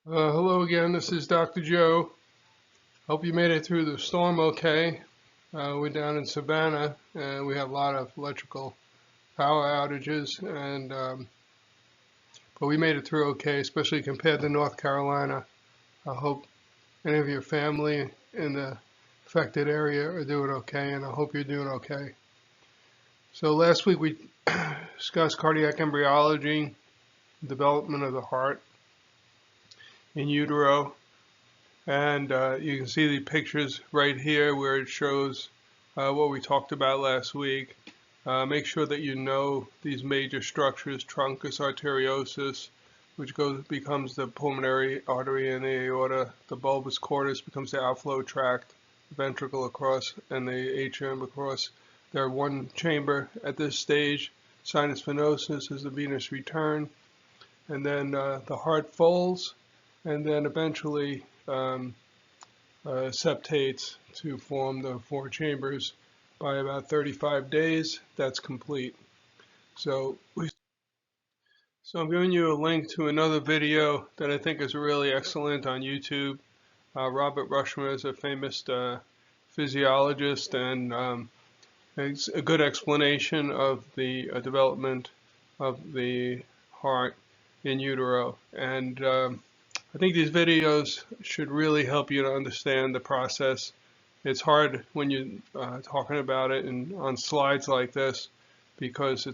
Hello again, this is Dr. Joe. Hope you made it through the storm okay. We're down in Savannah and we have a lot of electrical power outages, but we made it through okay, especially compared to North Carolina. I hope any of your family in the affected area are doing okay, and I hope you're doing okay. So last week we discussed cardiac embryology, development of the heart in utero. And you can see the pictures right here where it shows what we talked about last week. Make sure that you know these major structures: truncus arteriosus, which becomes the pulmonary artery in the aorta; the bulbus cordis becomes the outflow tract; the ventricle across, and the atrium across. They're one chamber at this stage. Sinus venosus is the venous return, and then the heart folds, and then eventually septates to form the four chambers. By about 35 days, that's complete. So I'm giving you a link to another video that I think is really excellent on YouTube. Robert Rushmer is a famous physiologist, and it's a good explanation of the development of the heart in utero. And I think these videos should really help you to understand the process. It's hard when you're talking about it on slides like this, because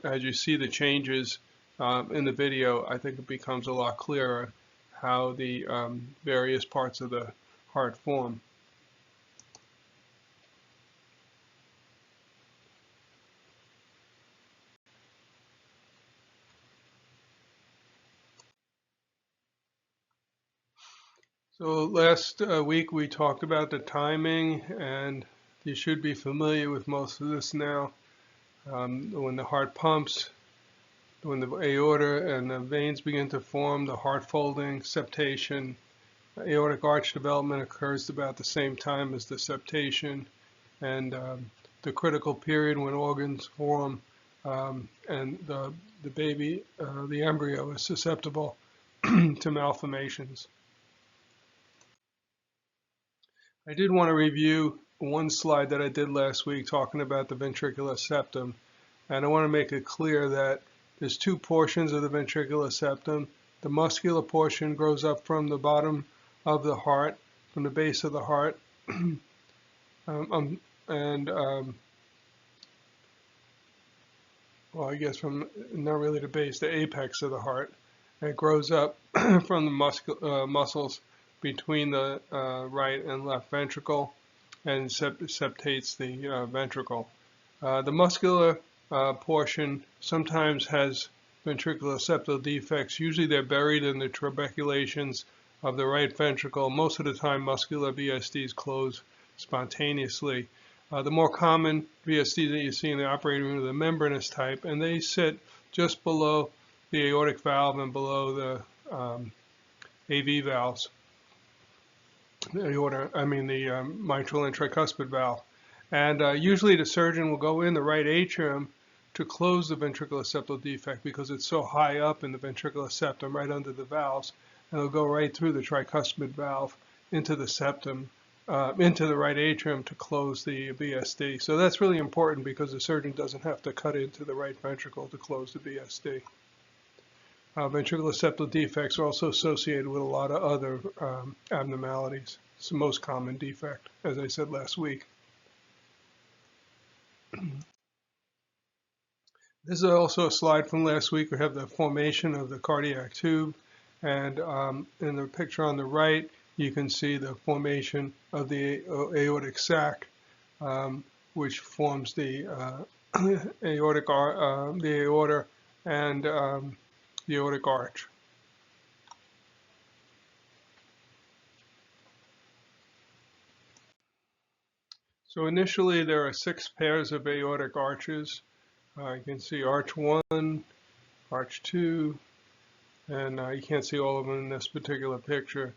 as you see the changes in the video, I think it becomes a lot clearer how the various parts of the heart form. So last week we talked about the timing, and you should be familiar with most of this now. When the heart pumps, when the aorta and the veins begin to form, the heart folding, septation, aortic arch development occurs about the same time as the septation, and the critical period when organs form, and the baby, the embryo, is susceptible to malformations. I did want to review one slide that I did last week talking about the ventricular septum, and I want to make it clear that there's two portions of the ventricular septum. The muscular portion grows up from the bottom of the heart, from the base of the heart, well, I guess from not really the base, the apex of the heart. And it grows up from the muscles between the right and left ventricle, and septates the ventricle. The muscular portion sometimes has ventricular septal defects. Usually they're buried in the trabeculations of the right ventricle. Most of the time muscular VSDs close spontaneously. The more common VSDs that you see in the operating room are the membranous type, and they sit just below the aortic valve and below the AV valves. The mitral and tricuspid valve. And usually the surgeon will go in the right atrium to close the ventricular septal defect because it's so high up in the ventricular septum, right under the valves, and it'll go right through the tricuspid valve into the septum, into the right atrium to close the VSD. So that's really important because the surgeon doesn't have to cut into the right ventricle to close the VSD. Ventricular septal defects are also associated with a lot of other abnormalities. It's the most common defect, as I said last week. This is also a slide from last week. We have the formation of the cardiac tube, and in the picture on the right, you can see the formation of the aortic sac, which forms the the aorta and the aortic arch. So initially there are 6 pairs of aortic arches. You can see arch 1, arch 2, and you can't see all of them in this particular picture.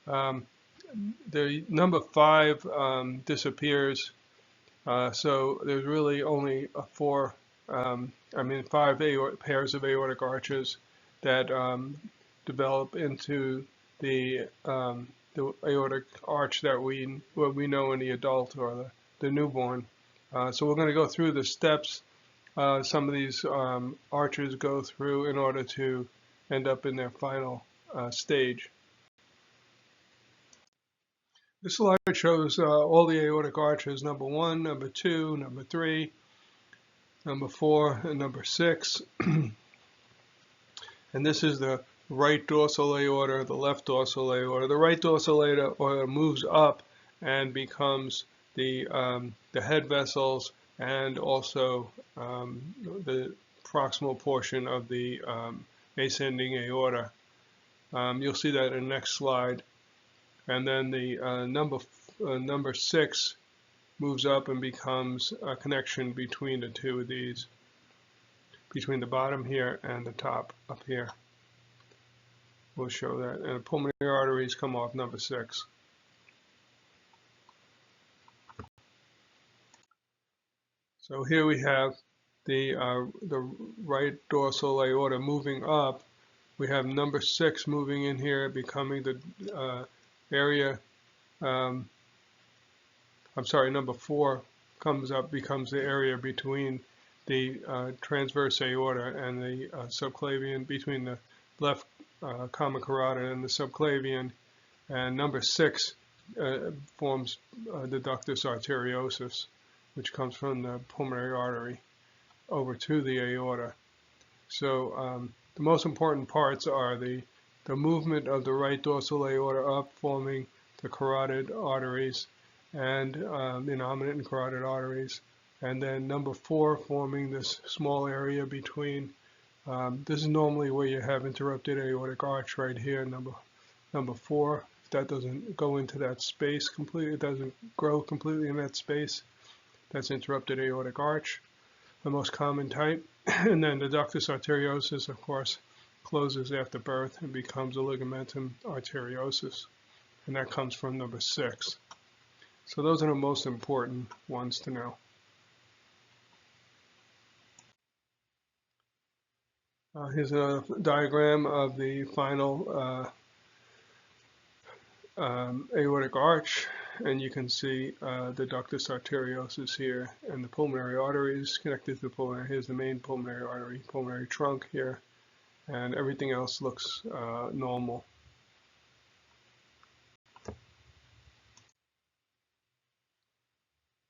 The number 5 disappears, so there's really only 5 pairs of aortic arches that develop into the aortic arch that what we know in the adult or the newborn. So we're going to go through the steps some of these archers go through in order to end up in their final stage. This slide shows all the aortic arches, number 1, number 2, number 3, number 4, and number 6. And this is the right dorsal aorta, the left dorsal aorta. The right dorsal aorta moves up and becomes the head vessels and also the proximal portion of the ascending aorta. You'll see that in the next slide. And then the number 6 moves up and becomes a connection between the two of these, between the bottom here and the top up here. We'll show that. And the pulmonary arteries come off number 6. So here we have the right dorsal aorta moving up. We have number 6 moving in here, becoming the area. Number 4 comes up, becomes the area between the transverse aorta and the subclavian, between the left common carotid and the subclavian. And number 6 forms the ductus arteriosus, which comes from the pulmonary artery over to the aorta. So the most important parts are the movement of the right dorsal aorta up, forming the carotid arteries and the innominate and carotid arteries. And then number 4 forming this small area between, this is normally where you have interrupted aortic arch right here, number 4. If that doesn't go into that space completely, it doesn't grow completely in that space, that's interrupted aortic arch, the most common type. And then the ductus arteriosus, of course, closes after birth and becomes a ligamentum arteriosus, and that comes from number 6. So those are the most important ones to know. Here's a diagram of the final aortic arch, and you can see the ductus arteriosus here and the pulmonary arteries connected to the pulmonary. Here's the main pulmonary artery, pulmonary trunk here, and everything else looks normal.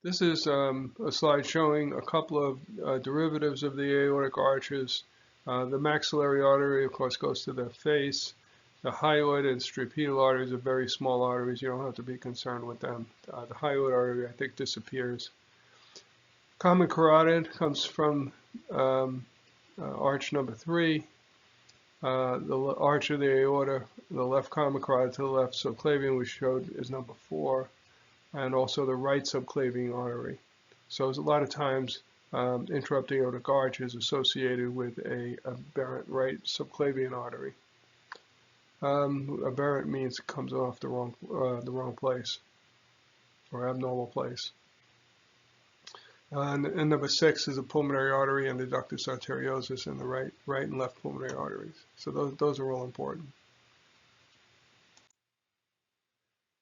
This is a slide showing a couple of derivatives of the aortic arches. The maxillary artery, of course, goes to the face. The hyoid and strepedal arteries are very small arteries. You don't have to be concerned with them. The hyoid artery, I think, disappears. Common carotid comes from arch number 3. The arch of the aorta, the left common carotid to the left subclavian, we showed, is number 4. And also the right subclavian artery. So a lot of times interrupted aortic arch is associated with a aberrant right subclavian artery. Aberrant means it comes off the wrong place or abnormal place. And number 6 is a pulmonary artery and the ductus arteriosus in the right and left pulmonary arteries. So those are all important.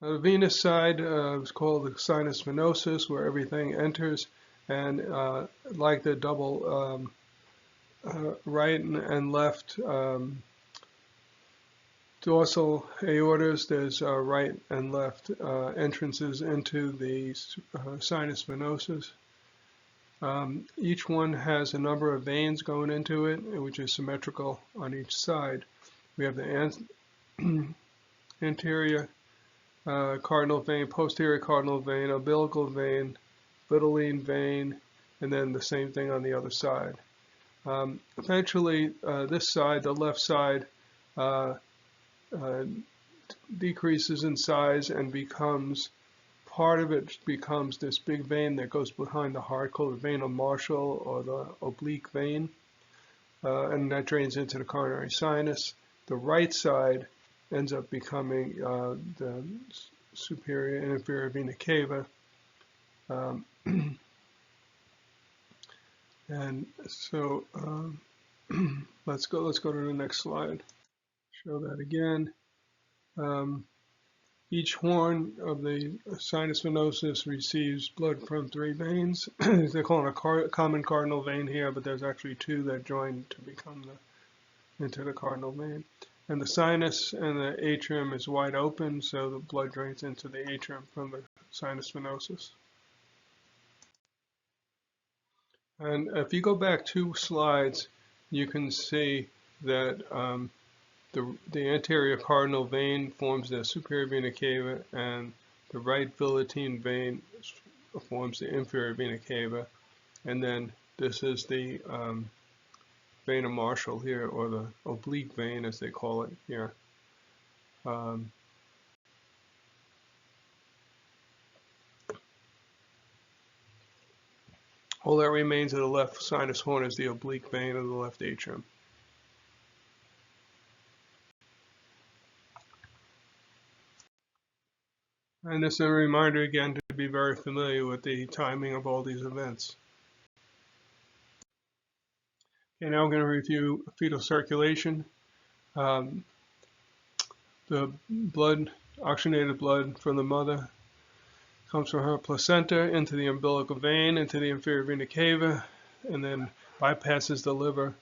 The venous side is called the sinus venosus, where everything enters, and like the double right and left dorsal aortas, there's right and left entrances into the sinus venosus. Each one has a number of veins going into it, which is symmetrical on each side. We have the anterior cardinal vein, posterior cardinal vein, umbilical vein, vitelline vein, and then the same thing on the other side. Eventually, this side, the left side, decreases in size and becomes, part of it becomes this big vein that goes behind the heart called the vein of Marshall or the oblique vein, and that drains into the coronary sinus. The right side ends up becoming the superior and inferior vena cava. And so let's go to the next slide. Show that again. Each horn of the sinus venosus receives blood from 3 veins. They call it a common cardinal vein here, but there's actually 2 that join to become into the cardinal vein. And the sinus and the atrium is wide open, so the blood drains into the atrium from the sinus venosus. And if you go back 2 slides, you can see that the anterior cardinal vein forms the superior vena cava, and the right velatine vein forms the inferior vena cava. And then this is the vena Marshall here, or the oblique vein as they call it here. All that remains of the left sinus horn is the oblique vein of the left atrium. And this is a reminder again to be very familiar with the timing of all these events. Okay, now I'm going to review fetal circulation. The blood, oxygenated blood from the mother comes from her placenta into the umbilical vein, into the inferior vena cava, and then bypasses the liver,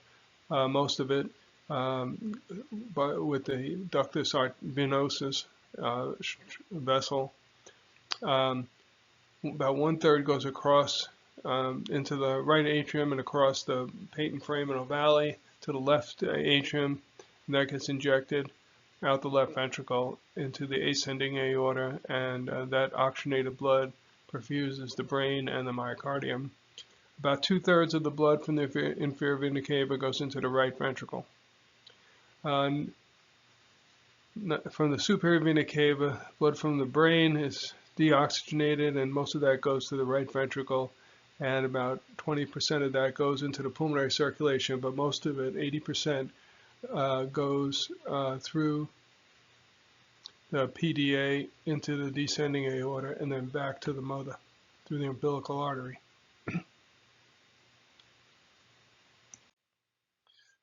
most of it, with the ductus venosus vessel. About 1/3 goes across into the right atrium and across the patent foraminal valley to the left atrium, and that gets injected out the left ventricle into the ascending aorta, and that oxygenated blood perfuses the brain and the myocardium. About 2/3 of the blood from the inferior vena cava goes into the right ventricle. From the superior vena cava, blood from the brain is deoxygenated, and most of that goes to the right ventricle, and about 20% of that goes into the pulmonary circulation, but most of it, 80%, goes through the PDA into the descending aorta and then back to the mother through the umbilical artery.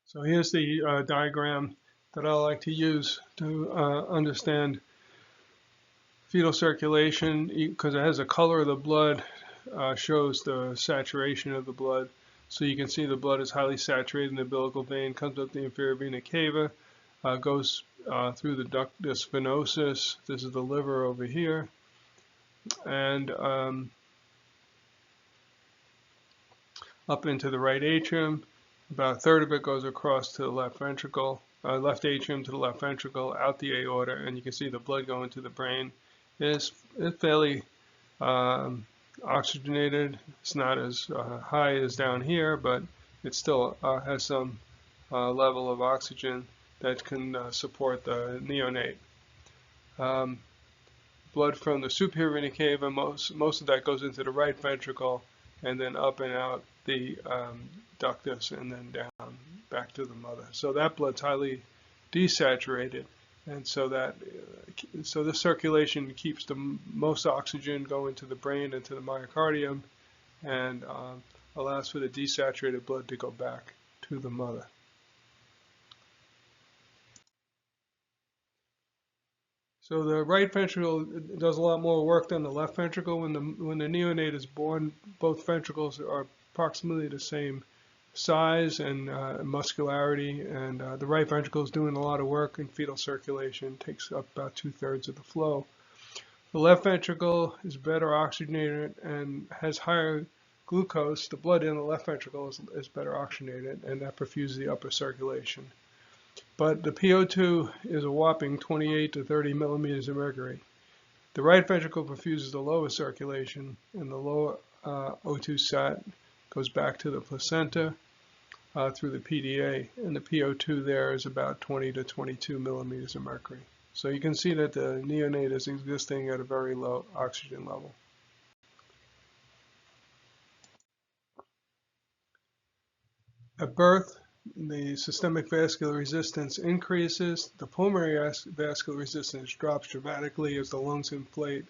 So here's the diagram that I like to use to understand fetal circulation, because it has a color of the blood, shows the saturation of the blood. So you can see the blood is highly saturated in the umbilical vein, comes up the inferior vena cava, goes through the ductus venosus. This is the liver over here, and up into the right atrium. About 1/3 of it goes across to the left ventricle, left atrium to the left ventricle, out the aorta, and you can see the blood going to the brain. It's fairly oxygenated. It's not as high as down here, but it still has some level of oxygen that can support the neonate. Blood from the superior vena cava, most of that goes into the right ventricle, and then up and out the ductus, and then down back to the mother. So that blood's highly desaturated, and so the circulation keeps the most oxygen going to the brain and to the myocardium, and allows for the desaturated blood to go back to the mother. So the right ventricle does a lot more work than the left ventricle. When the neonate is born, both ventricles are approximately the same size and muscularity, and the right ventricle is doing a lot of work in fetal circulation. It takes up about 2/3 of the flow. The left ventricle is better oxygenated and has higher glucose. The blood in the left ventricle is better oxygenated, and that perfuses the upper circulation. But the PO2 is a whopping 28 to 30 millimeters of mercury. The right ventricle perfuses the lower circulation, and the lower O2 sat goes back to the placenta through the PDA, and the PO2 there is about 20 to 22 millimeters of mercury. So you can see that the neonate is existing at a very low oxygen level. At birth, the systemic vascular resistance increases, the pulmonary vascular resistance drops dramatically as the lungs inflate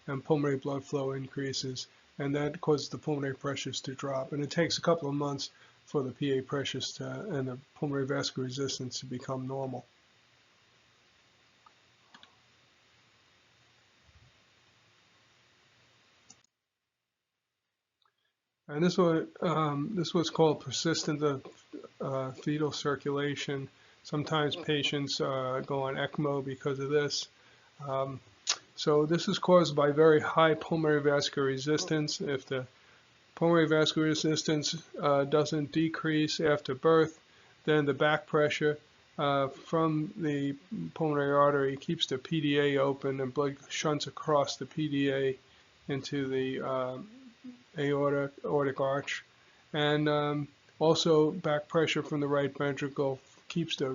and pulmonary blood flow increases, and that causes the pulmonary pressures to drop. And it takes a couple of months for the PA pressures and the pulmonary vascular resistance to become normal. And this was called persistent fetal circulation. Sometimes patients go on ECMO because of this. Um, so this is caused by very high pulmonary vascular resistance. If the pulmonary vascular resistance doesn't decrease after birth, then the back pressure from the pulmonary artery keeps the PDA open and blood shunts across the PDA into the aortic arch. And also back pressure from the right ventricle keeps the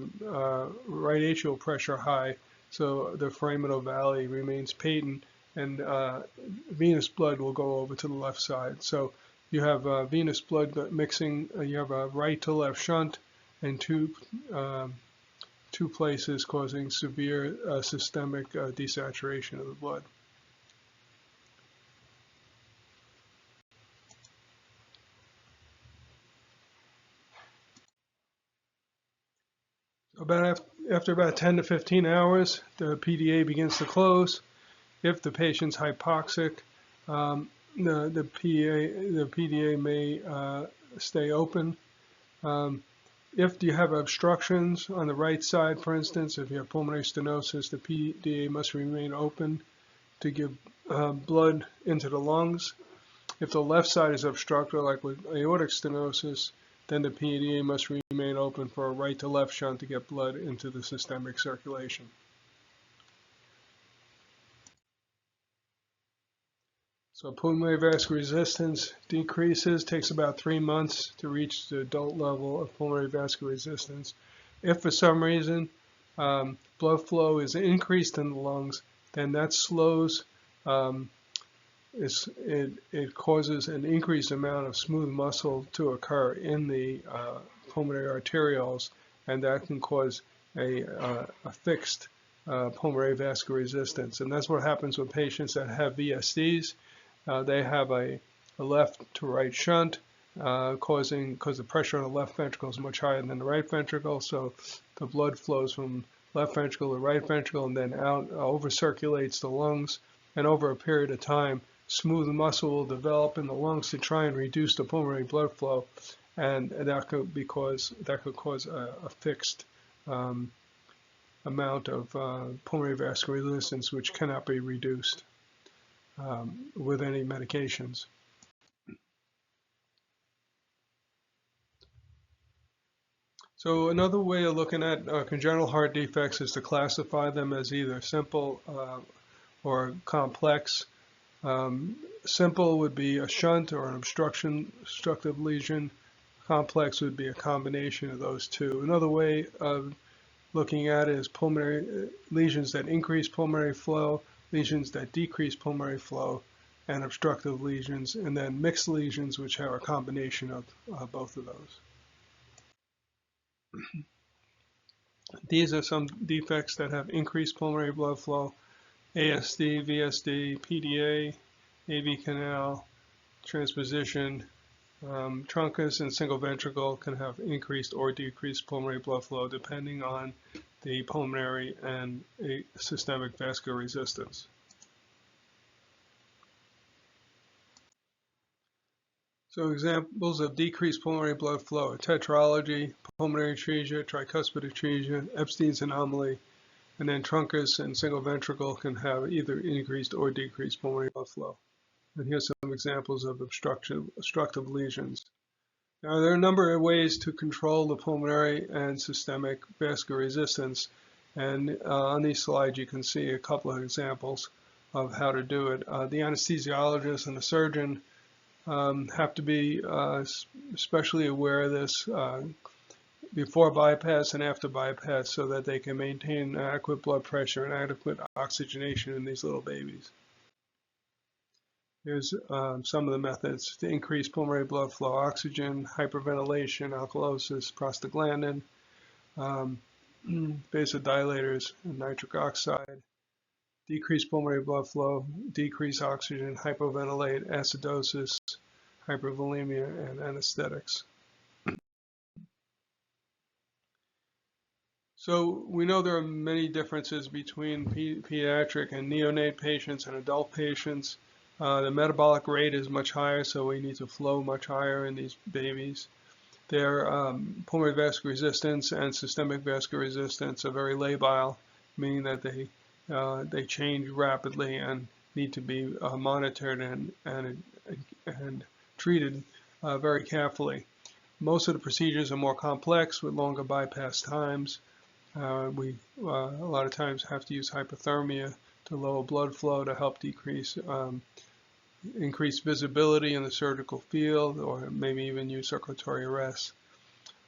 right atrial pressure high, so the foraminal valley remains patent, and venous blood will go over to the left side. So you have venous blood mixing, you have a right to left shunt in two places, causing severe systemic desaturation of the blood. After about 10 to 15 hours, the PDA begins to close. If the patient's hypoxic, the PDA may stay open. If you have obstructions on the right side, for instance, if you have pulmonary stenosis, the PDA must remain open to give blood into the lungs. If the left side is obstructed, like with aortic stenosis, then the PDA must remain open for a right to left shunt to get blood into the systemic circulation. So pulmonary vascular resistance decreases, takes about 3 months to reach the adult level of pulmonary vascular resistance. If for some reason blood flow is increased in the lungs, then that slows, it causes an increased amount of smooth muscle to occur in the pulmonary arterioles, and that can cause a fixed pulmonary vascular resistance. And that's what happens with patients that have VSDs. They have a left to right shunt, because the pressure on the left ventricle is much higher than the right ventricle, so the blood flows from left ventricle to right ventricle and then out, over circulates the lungs, and over a period of time, smooth muscle will develop in the lungs to try and reduce the pulmonary blood flow, and that could cause a fixed amount of pulmonary vascular resistance, which cannot be reduced with any medications. So another way of looking at congenital heart defects is to classify them as either simple or complex. Simple would be a shunt or an obstructive lesion. Complex would be a combination of those two. Another way of looking at it is pulmonary lesions that increase pulmonary flow, lesions that decrease pulmonary flow, and obstructive lesions, and then mixed lesions, which are a combination of both of those. These are some defects that have increased pulmonary blood flow: ASD, VSD, PDA, AV canal, transposition. Truncus and single ventricle can have increased or decreased pulmonary blood flow depending on the pulmonary and systemic vascular resistance. So examples of decreased pulmonary blood flow: tetralogy, pulmonary atresia, tricuspid atresia, Epstein's anomaly, and then truncus and single ventricle can have either increased or decreased pulmonary blood flow. And here's some examples of obstructive lesions. Now, there are a number of ways to control the pulmonary and systemic vascular resistance, and on these slides you can see a couple of examples of how to do it. The anesthesiologist and the surgeon have to be especially aware of this before bypass and after bypass, so that they can maintain adequate blood pressure and adequate oxygenation in these little babies. Here's some of the methods to increase pulmonary blood flow: oxygen, hyperventilation, alkalosis, prostaglandin, vasodilators, and nitric oxide. Decrease pulmonary blood flow, decrease oxygen, hypoventilate, acidosis, hypervolemia, and anesthetics. So we know there are many differences between pediatric and neonate patients and adult patients. The metabolic rate is much higher, so we need to flow much higher in these babies. Their pulmonary vascular resistance and systemic vascular resistance are very labile, meaning that they change rapidly and need to be monitored and treated very carefully. Most of the procedures are more complex with longer bypass times. We a lot of times have to use hypothermia to lower blood flow to help increase visibility in the surgical field, or maybe even use circulatory arrest.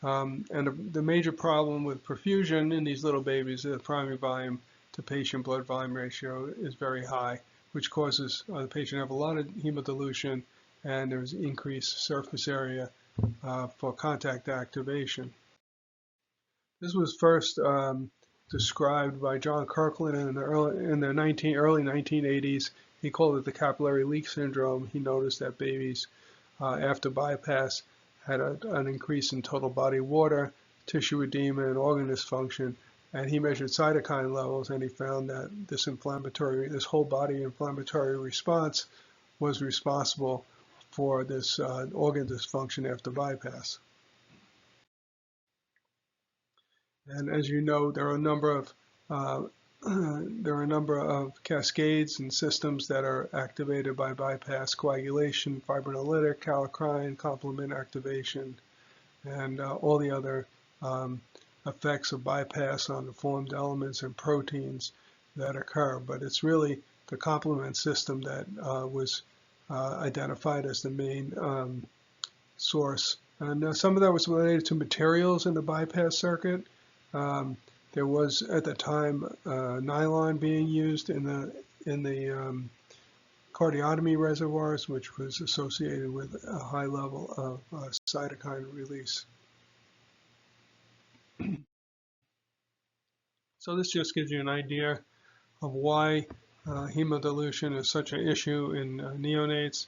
And the major problem with perfusion in these little babies is the primary volume to patient blood volume ratio is very high, which causes the patient to have a lot of hemodilution, and there's increased surface area for contact activation. This was first described by John Kirkland in the early 1980s. He called it the capillary leak syndrome. He noticed that babies after bypass had an increase in total body water, tissue edema, and organ dysfunction. And he measured cytokine levels, and he found that this whole body inflammatory response was responsible for this organ dysfunction after bypass. And as you know, there are a number of cascades and systems that are activated by bypass: coagulation, fibrinolytic, kallikrein, complement activation, and all the other effects of bypass on the formed elements and proteins that occur. But it's really the complement system that was identified as the main source. And some of that was related to materials in the bypass circuit. There was at the time nylon being used in the cardiotomy reservoirs, which was associated with a high level of cytokine release. So this just gives you an idea of why hemodilution is such an issue in neonates.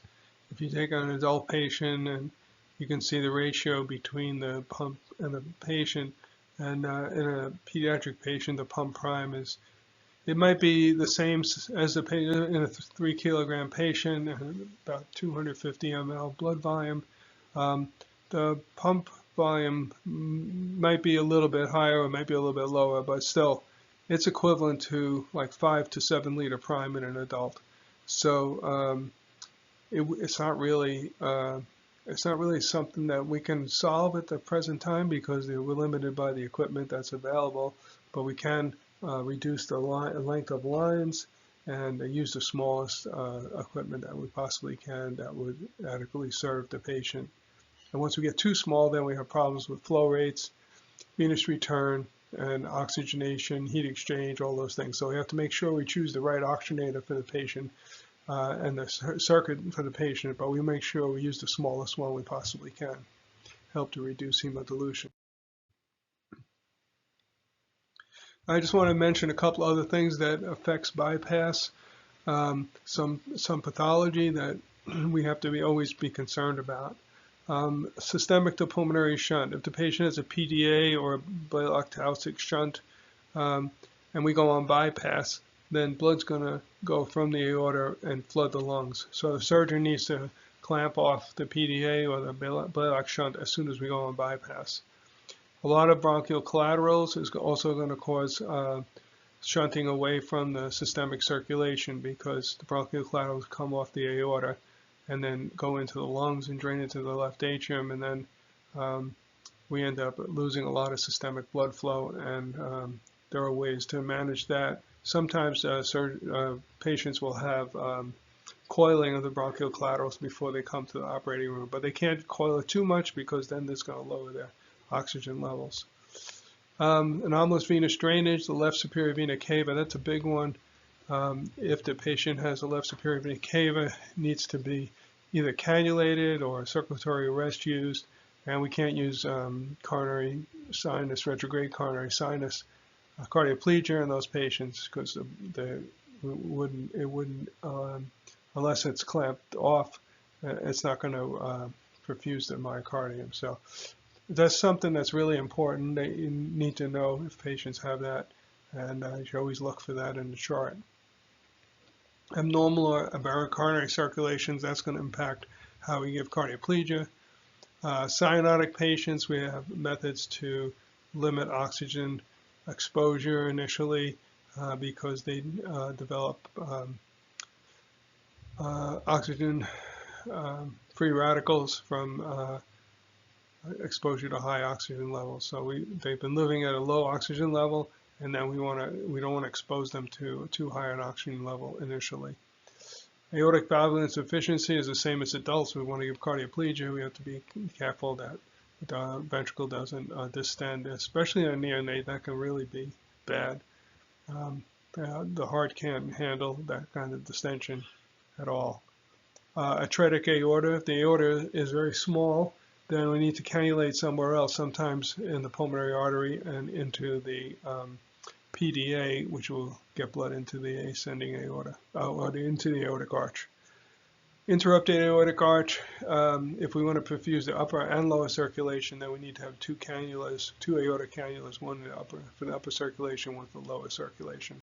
If you take an adult patient, and you can see the ratio between the pump and the patient. And in a pediatric patient, the pump prime it might be the same as in a 3 kilogram patient, about 250 ml blood volume. The pump volume might be a little bit higher, or might be a little bit lower, but still, it's equivalent to like 5 to 7 liter prime in an adult. So it's not really something that we can solve at the present time, because we're limited by the equipment that's available, but we can reduce the length of lines and use the smallest equipment that we possibly can that would adequately serve the patient. And once we get too small, then we have problems with flow rates, venous return, and oxygenation, heat exchange, all those things. So we have to make sure we choose the right oxygenator for the patient and the circuit for the patient, but we make sure we use the smallest one we possibly can, help to reduce hemodilution. I just want to mention a couple other things that affects bypass. Some pathology that we have to always be concerned about. Systemic to pulmonary shunt. If the patient has a PDA or a Blalock-Taussig shunt, and we go on bypass, then blood's going to go from the aorta and flood the lungs. So the surgeon needs to clamp off the PDA or the Blalock shunt as soon as we go on bypass. A lot of bronchial collaterals is also going to cause shunting away from the systemic circulation, because the bronchial collaterals come off the aorta and then go into the lungs and drain into the left atrium, and then we end up losing a lot of systemic blood flow, and there are ways to manage that. Sometimes patients will have coiling of the bronchial collaterals before they come to the operating room, but they can't coil it too much, because then it's going to lower their oxygen levels. Anomalous venous drainage, the left superior vena cava, that's a big one. If the patient has a left superior vena cava, it needs to be either cannulated or circulatory arrest used, and we can't use coronary sinus, retrograde coronary sinus cardioplegia in those patients, because it wouldn't unless it's clamped off, it's not going to perfuse the myocardium. So that's something that's really important that you need to know if patients have that, and you should always look for that in the chart. abnormal or aberrant coronary circulations. That's going to impact how we give cardioplasia. Cyanotic patients, we have methods to limit oxygen exposure initially because they develop oxygen free radicals from exposure to high oxygen levels. So they've been living at a low oxygen level, and then we don't want to expose them to too high an oxygen level initially. Aortic valve insufficiency is the same as adults. We want to give cardioplasia. We have to be careful that the ventricle doesn't distend, especially in a neonate. That can really be bad. The heart can't handle that kind of distension at all. Atretic aorta, if the aorta is very small, then we need to cannulate somewhere else, sometimes in the pulmonary artery and into the PDA, which will get blood into the ascending aorta, or into the aortic arch. Interrupted aortic arch, if we want to perfuse the upper and lower circulation, then we need to have two cannulas, two aortic cannulas, one in the upper, for the upper circulation, one for the lower circulation.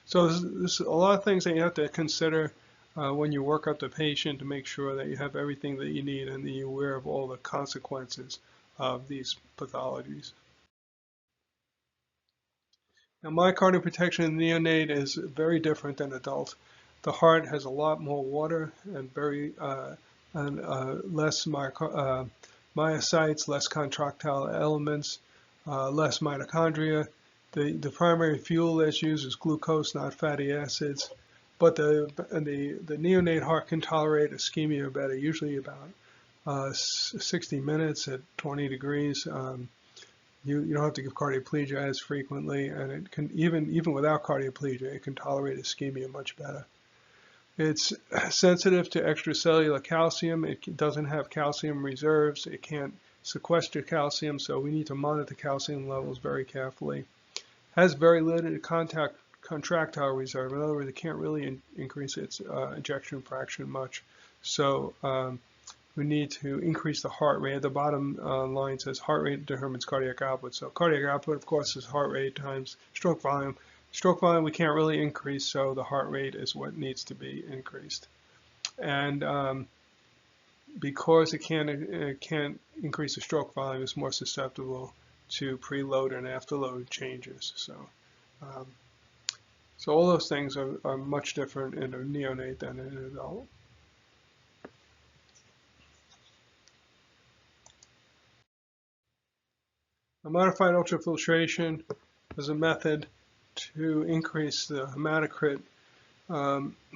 So there's a lot of things that you have to consider when you work up the patient to make sure that you have everything that you need and that you're aware of all the consequences of these pathologies. Now, myocardial protection in neonate is very different than adult. The heart has a lot more water and less myocytes, less contractile elements, less mitochondria. The primary fuel that's used is glucose, not fatty acids. But the neonate heart can tolerate ischemia better, usually about 60 minutes at 20 degrees. You don't have to give cardioplasia as frequently, and it can even without cardioplasia, it can tolerate ischemia much better. It's sensitive to extracellular calcium. It doesn't have calcium reserves. It can't sequester calcium, so we need to monitor calcium levels very carefully. Has very limited contractile reserve. In other words, it can't really increase its ejection fraction much. So we need to increase the heart rate. The bottom line says heart rate determines cardiac output. So cardiac output, of course, is heart rate times stroke volume. Stroke volume we can't really increase, so the heart rate is what needs to be increased. And because it can't increase the stroke volume, it's more susceptible to preload and afterload changes. So all those things are much different in a neonate than in an adult. A modified ultrafiltration is a method to increase the hematocrit,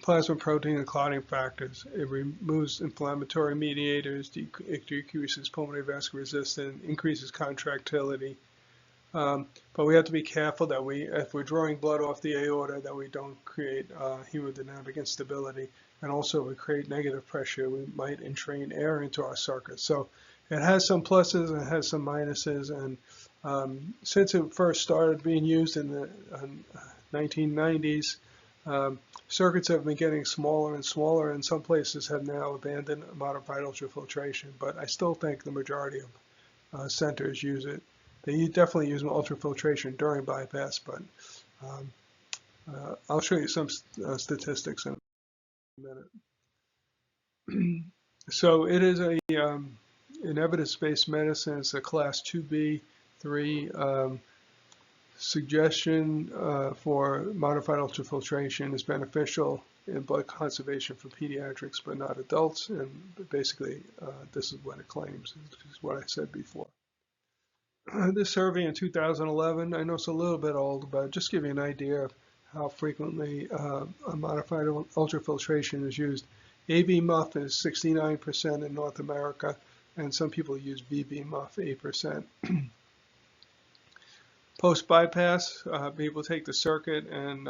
plasma protein, and clotting factors. It removes inflammatory mediators, it decreases pulmonary vascular resistance, increases contractility. But we have to be careful that if we're drawing blood off the aorta, that we don't create hemodynamic instability. And also, if we create negative pressure, we might entrain air into our circuit. So it has some pluses and it has some minuses. And since it first started being used in the 1990s, circuits have been getting smaller and smaller, and some places have now abandoned modified ultrafiltration. But I still think the majority of centers use it. They definitely use ultrafiltration during bypass, but I'll show you some statistics in a minute. So it is an evidence-based medicine. It's a class 2B3 suggestion for modified ultrafiltration is beneficial in blood conservation for pediatrics, but not adults. And basically, this is what it claims. This is what I said before. This survey in 2011, I know it's a little bit old, but just give you an idea of how frequently a modified ultrafiltration is used. AB muff is 69% in North America, and some people use BB muff 8%. Post-bypass, people take the circuit and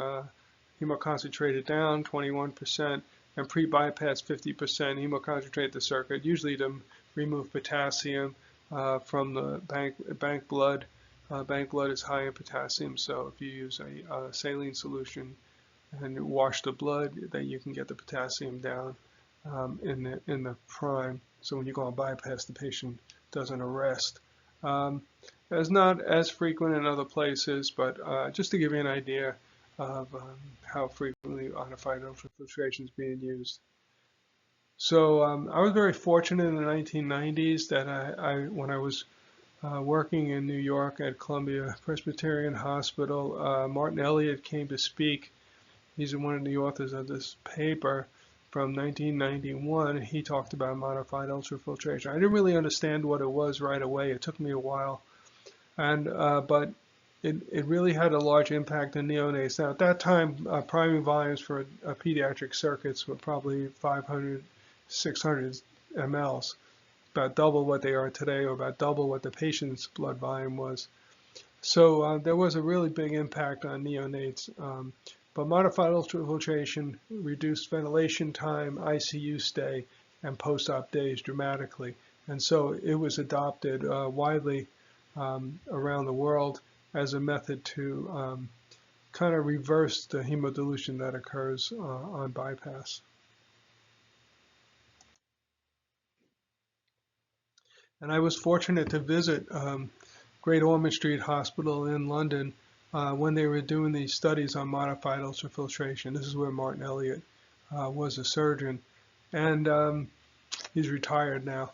hemoconcentrate it down 21%, and pre-bypass 50% hemoconcentrate the circuit, usually to remove potassium from the bank blood. Bank blood is high in potassium, so if you use a saline solution and wash the blood, then you can get the potassium down in the prime. So when you go on bypass, the patient doesn't arrest. It's not as frequent in other places, but just to give you an idea, of how frequently modified ultrafiltration is being used. So I was very fortunate in the 1990s that when I was working in New York at Columbia Presbyterian Hospital, Martin Elliott came to speak. He's one of the authors of this paper from 1991. He talked about modified ultrafiltration. I didn't really understand what it was right away. It took me a while, but it really had a large impact on neonates. Now at that time, priming volumes for pediatric circuits were probably 500, 600 mLs, about double what they are today, or about double what the patient's blood volume was. So there was a really big impact on neonates. But modified ultrafiltration reduced ventilation time, ICU stay, and post-op days dramatically. And so it was adopted widely around the world as a method to kind of reverse the hemodilution that occurs on bypass. And I was fortunate to visit Great Ormond Street Hospital in London when they were doing these studies on modified ultrafiltration. This is where Martin Elliott was a surgeon, and he's retired now.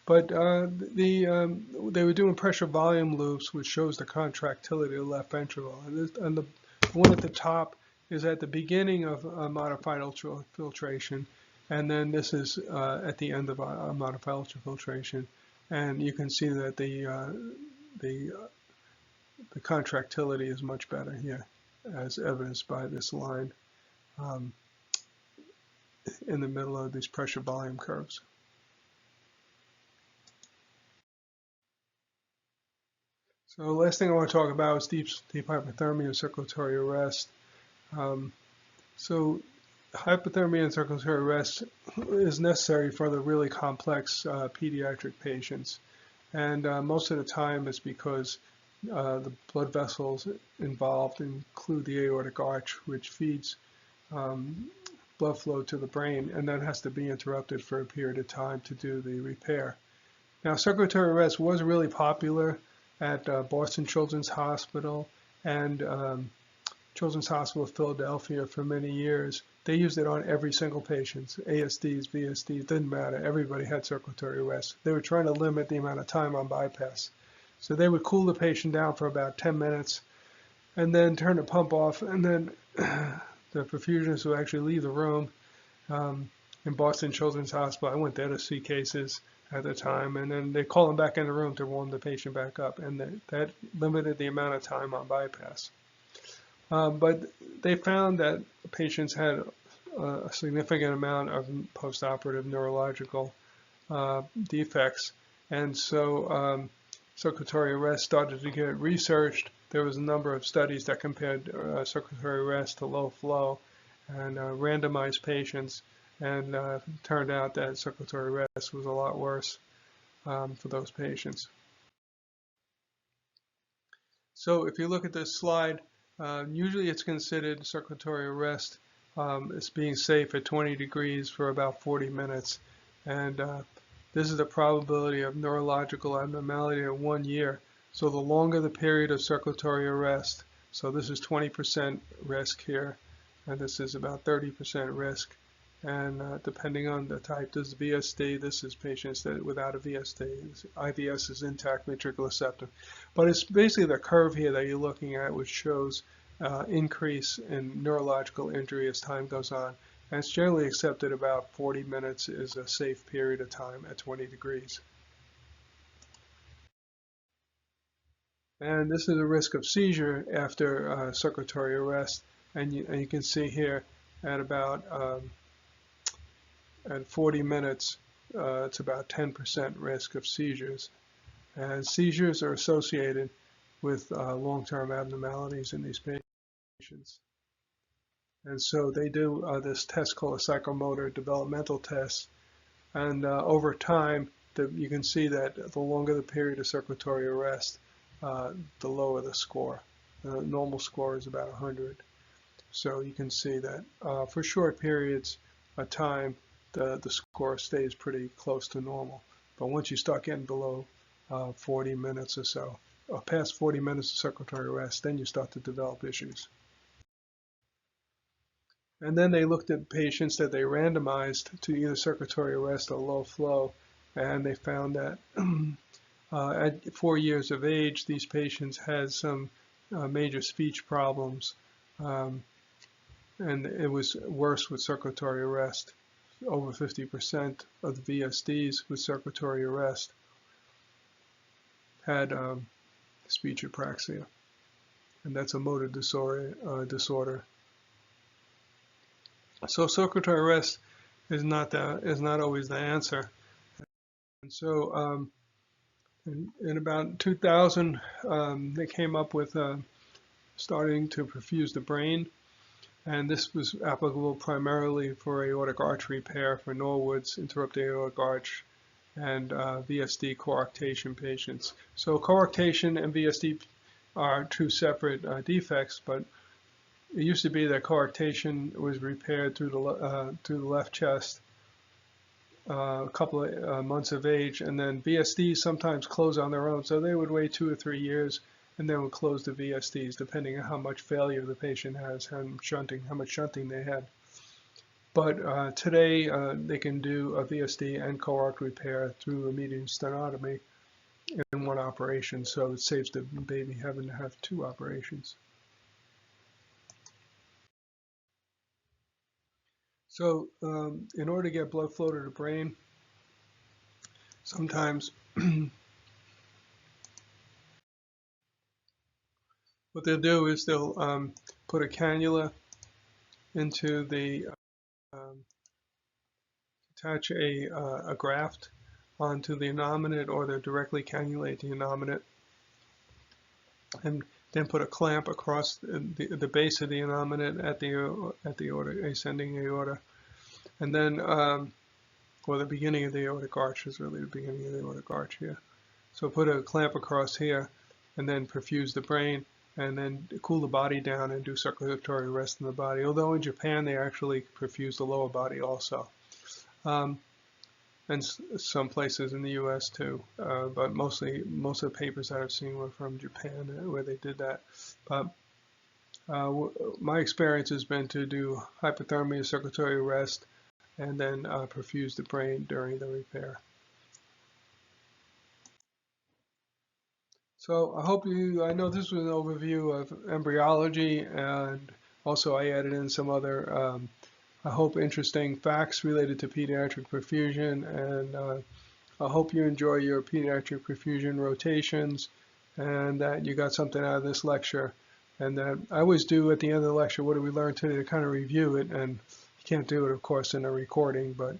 But they were doing pressure volume loops, which shows the contractility of the left ventricle. And the one at the top is at the beginning of modified ultrafiltration, and then this is at the end of modified ultrafiltration. And you can see that the contractility is much better here, as evidenced by this line in the middle of these pressure volume curves. So the last thing I want to talk about is deep hypothermia and circulatory arrest. So hypothermia and circulatory arrest is necessary for the really complex pediatric patients. And most of the time it's because the blood vessels involved include the aortic arch, which feeds blood flow to the brain, and that has to be interrupted for a period of time to do the repair. Now, circulatory arrest was really popular at Boston Children's Hospital and Children's Hospital of Philadelphia for many years. They used it on every single patient, ASDs, VSDs, didn't matter. Everybody had circulatory arrest. They were trying to limit the amount of time on bypass. So they would cool the patient down for about 10 minutes and then turn the pump off, and then the perfusionist would actually leave the room. In Boston Children's Hospital, I went there to see cases at the time, and then they call them back in the room to warm the patient back up, and that limited the amount of time on bypass. But they found that patients had a significant amount of postoperative neurological defects, and so circulatory arrest started to get researched. There was a number of studies that compared circulatory arrest to low flow and randomized patients, and turned out that circulatory arrest was a lot worse for those patients. So if you look at this slide, usually it's considered circulatory arrest as being safe at 20 degrees for about 40 minutes. And this is the probability of neurological abnormality at 1 year. So the longer the period of circulatory arrest, so this is 20% risk here, and this is about 30% risk. And depending on the type, this is VSD, this is patients that without a VSD. IVS is intact ventricular septum. But it's basically the curve here that you're looking at, which shows increase in neurological injury as time goes on. And it's generally accepted about 40 minutes is a safe period of time at 20 degrees. And this is the risk of seizure after circulatory arrest. And you can see here at about at 40 minutes, it's about 10% risk of seizures. And seizures are associated with long-term abnormalities in these patients. And so they do this test called a psychomotor developmental test. And over time, you can see that the longer the period of circulatory arrest, the lower the score. The normal score is about 100. So you can see that for short periods of time, the score stays pretty close to normal. But once you start getting below 40 minutes or so, or past 40 minutes of circulatory arrest, then you start to develop issues. And then they looked at patients that they randomized to either circulatory arrest or low flow, and they found that at 4 years of age, these patients had some major speech problems, um, and it was worse with circulatory arrest. Over 50% of the VSDs with circulatory arrest had speech apraxia, and that's a motor disorder. So circulatory arrest is not always the answer. And so in about 2000, they came up with starting to perfuse the brain, and this was applicable primarily for aortic arch repair for Norwood's, interrupted aortic arch, and VSD coarctation patients. So coarctation and VSD are two separate defects, but it used to be that coarctation was repaired through the left chest a couple of months of age, and then VSDs sometimes close on their own, so they would wait 2 or 3 years and then would close the VSDs depending on how much failure the patient has, how much shunting they had. But today they can do a VSD and coarct repair through a median stenotomy in one operation, so it saves the baby having to have 2 operations. So in order to get blood flow to the brain, sometimes what they'll do is they'll put a cannula into the, attach a graft onto the innominate, or they'll directly cannulate the innominate, and then put a clamp across the base of the innominate at the aorta, ascending aorta, and then, or the beginning of the aortic arch is really the beginning of the aortic arch here. So put a clamp across here, and then perfuse the brain, and then cool the body down and do circulatory arrest in the body. Although in Japan they actually perfuse the lower body also, and some places in the U.S. too. But most of the papers that I've seen were from Japan where they did that. But my experience has been to do hypothermia, circulatory arrest, and then perfuse the brain during the repair. So I know this was an overview of embryology, and also I added in some other, I hope, interesting facts related to pediatric perfusion, and I hope you enjoy your pediatric perfusion rotations, and that you got something out of this lecture. And that I always do at the end of the lecture, what did we learn today, to kind of review it, and you can't do it, of course, in a recording, but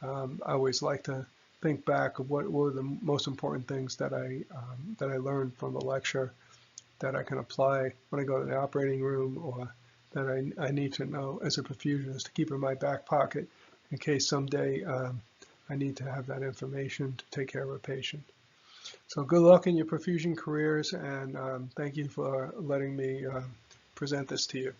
I always like to think back of what were the most important things that I learned from the lecture that I can apply when I go to the operating room, or that I need to know as a perfusionist to keep in my back pocket in case someday I need to have that information to take care of a patient. So good luck in your perfusion careers, and thank you for letting me present this to you.